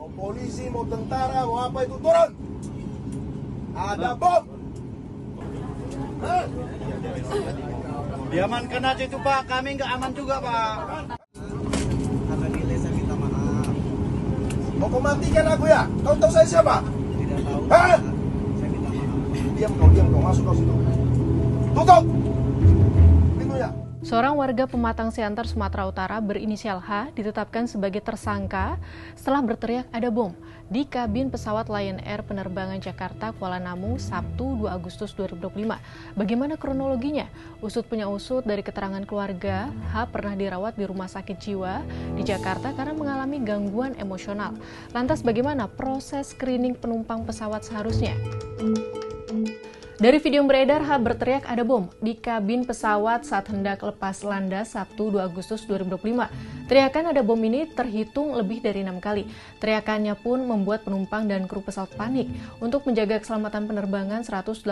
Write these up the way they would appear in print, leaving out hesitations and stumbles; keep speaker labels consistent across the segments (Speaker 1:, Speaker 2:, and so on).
Speaker 1: Mau polisi, mau tentara, mau apa itu turun. Ada bom.
Speaker 2: Diamankan aja itu Pak, kami nggak aman juga Pak.
Speaker 3: Karena nilai saya minta maaf.
Speaker 1: Mau kau matikan aku ya? Kau tahu saya siapa?
Speaker 3: Tidak tahu.
Speaker 1: Hah?
Speaker 3: Saya minta maaf.
Speaker 1: Diam kau, masuk kau situ. Tutup pintunya.
Speaker 4: Seorang warga Pematang Siantar, Sumatera Utara berinisial H ditetapkan sebagai tersangka setelah berteriak ada bom di kabin pesawat Lion Air penerbangan Jakarta Kuala Namu Sabtu 2 Agustus 2025. Bagaimana kronologinya? Usut punya usut dari keterangan keluarga, H pernah dirawat di rumah sakit jiwa di Jakarta karena mengalami gangguan emosional. Lantas bagaimana proses screening penumpang pesawat seharusnya? Dari video yang beredar, H berteriak ada bom di kabin pesawat saat hendak lepas landas Sabtu 2 Agustus 2025. Teriakan ada bom ini terhitung lebih dari 6 kali. Teriakannya pun membuat penumpang dan kru pesawat panik. Untuk menjaga keselamatan penerbangan 184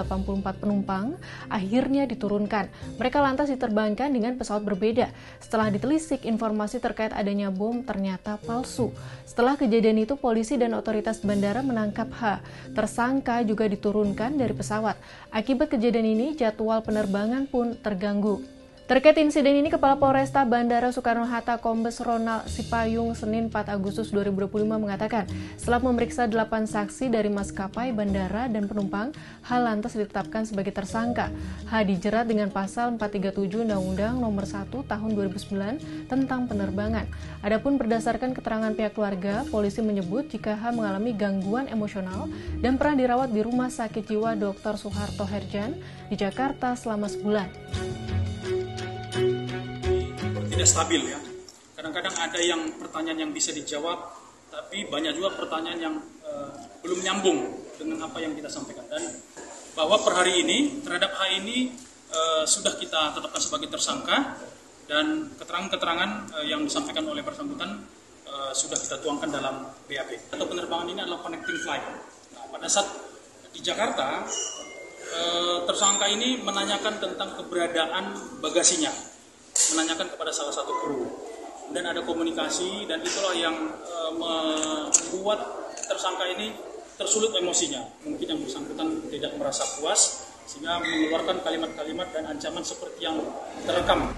Speaker 4: penumpang akhirnya diturunkan. Mereka lantas diterbangkan dengan pesawat berbeda. Setelah ditelisik, informasi terkait adanya bom ternyata palsu. Setelah kejadian itu, polisi dan otoritas bandara menangkap H. Tersangka juga diturunkan dari pesawat. Akibat kejadian ini, jadwal penerbangan pun terganggu. Terkait insiden ini, Kepala Polresta Bandara Soekarno-Hatta Kombes Ronald Sipayung Senin 4 Agustus 2025 mengatakan, setelah memeriksa 8 saksi dari maskapai, bandara, dan penumpang, H lantas ditetapkan sebagai tersangka. H dijerat dengan pasal 437 Undang-Undang Nomor 1 Tahun 2009 tentang penerbangan. Adapun berdasarkan keterangan pihak keluarga, polisi menyebut jika H mengalami gangguan emosional dan pernah dirawat di Rumah Sakit Jiwa Dr. Soeharto Herjan di Jakarta selama sebulan.
Speaker 5: Tidak stabil ya. Kadang-kadang ada yang pertanyaan yang bisa dijawab, tapi banyak juga pertanyaan yang belum nyambung dengan apa yang kita sampaikan. Dan bahwa per hari ini terhadap H ini sudah kita tetapkan sebagai tersangka dan keterangan-keterangan yang disampaikan oleh bersangkutan sudah kita tuangkan dalam BAP. Atau penerbangan ini adalah connecting flight. Nah, pada saat di Jakarta, tersangka ini menanyakan tentang keberadaan bagasinya, menanyakan kepada salah satu kru. Dan ada komunikasi, dan itulah yang membuat tersangka ini tersulut emosinya. Mungkin yang bersangkutan tidak merasa puas, sehingga mengeluarkan kalimat-kalimat dan ancaman seperti yang terekam.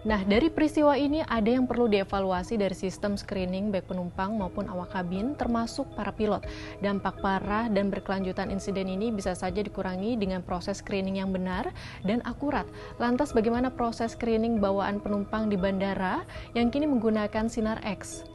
Speaker 4: Nah, dari peristiwa ini ada yang perlu dievaluasi dari sistem screening baik penumpang maupun awak kabin, termasuk para pilot. Dampak parah dan berkelanjutan insiden ini bisa saja dikurangi dengan proses screening yang benar dan akurat. Lantas bagaimana proses screening bawaan penumpang di bandara yang kini menggunakan Sinar X?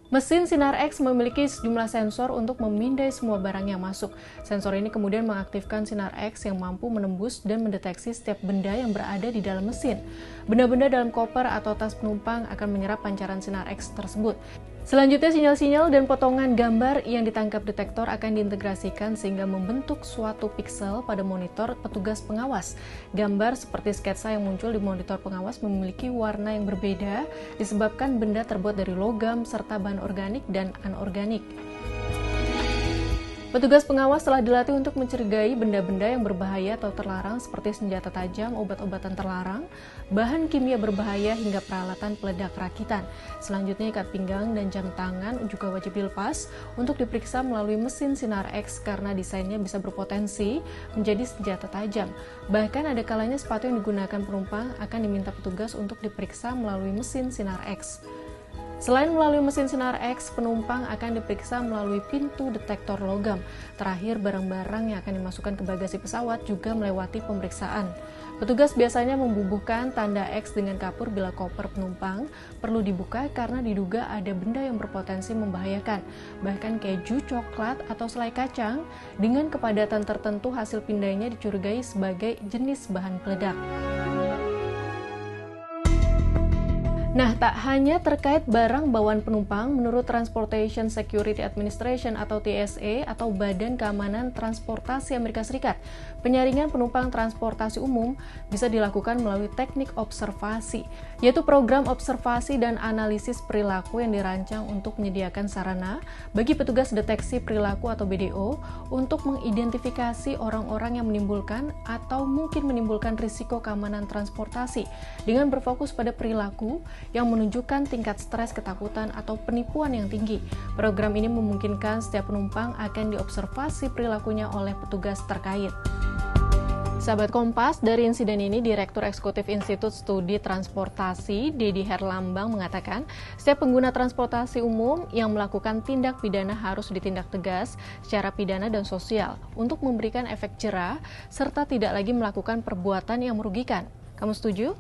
Speaker 4: Mesin Sinar X memiliki sejumlah sensor untuk memindai semua barang yang masuk. Sensor ini kemudian mengaktifkan Sinar X yang mampu menembus dan mendeteksi setiap benda yang berada di dalam mesin. Benda-benda dalam koper atau tas penumpang akan menyerap pancaran Sinar X tersebut. Selanjutnya, sinyal-sinyal dan potongan gambar yang ditangkap detektor akan diintegrasikan sehingga membentuk suatu piksel pada monitor petugas pengawas. Gambar seperti sketsa yang muncul di monitor pengawas memiliki warna yang berbeda disebabkan benda terbuat dari logam serta bahan organik dan anorganik. Petugas pengawas telah dilatih untuk mencurigai benda-benda yang berbahaya atau terlarang seperti senjata tajam, obat-obatan terlarang, bahan kimia berbahaya hingga peralatan peledak rakitan. Selanjutnya, ikat pinggang dan jam tangan juga wajib dilepas untuk diperiksa melalui mesin Sinar X karena desainnya bisa berpotensi menjadi senjata tajam. Bahkan ada kalanya sepatu yang digunakan penumpang akan diminta petugas untuk diperiksa melalui mesin Sinar X. Selain melalui mesin Sinar X, penumpang akan diperiksa melalui pintu detektor logam. Terakhir, barang-barang yang akan dimasukkan ke bagasi pesawat juga melewati pemeriksaan. Petugas biasanya membubuhkan tanda X dengan kapur bila koper penumpang perlu dibuka karena diduga ada benda yang berpotensi membahayakan. Bahkan keju, coklat, atau selai kacang dengan kepadatan tertentu hasil pindainya dicurigai sebagai jenis bahan peledak. Nah, tak hanya terkait barang bawaan penumpang, menurut Transportation Security Administration atau TSA atau Badan Keamanan Transportasi Amerika Serikat, penyaringan penumpang transportasi umum bisa dilakukan melalui teknik observasi, yaitu program observasi dan analisis perilaku yang dirancang untuk menyediakan sarana bagi petugas deteksi perilaku atau BDO untuk mengidentifikasi orang-orang yang menimbulkan atau mungkin menimbulkan risiko keamanan transportasi dengan berfokus pada perilaku yang menunjukkan tingkat stres, ketakutan, atau penipuan yang tinggi. Program ini memungkinkan setiap penumpang akan diobservasi perilakunya oleh petugas terkait. Sahabat Kompas, dari insiden ini, Direktur Eksekutif Institut Studi Transportasi, Dedi Herlambang, mengatakan setiap pengguna transportasi umum yang melakukan tindak pidana harus ditindak tegas secara pidana dan sosial untuk memberikan efek jera serta tidak lagi melakukan perbuatan yang merugikan. Kamu setuju?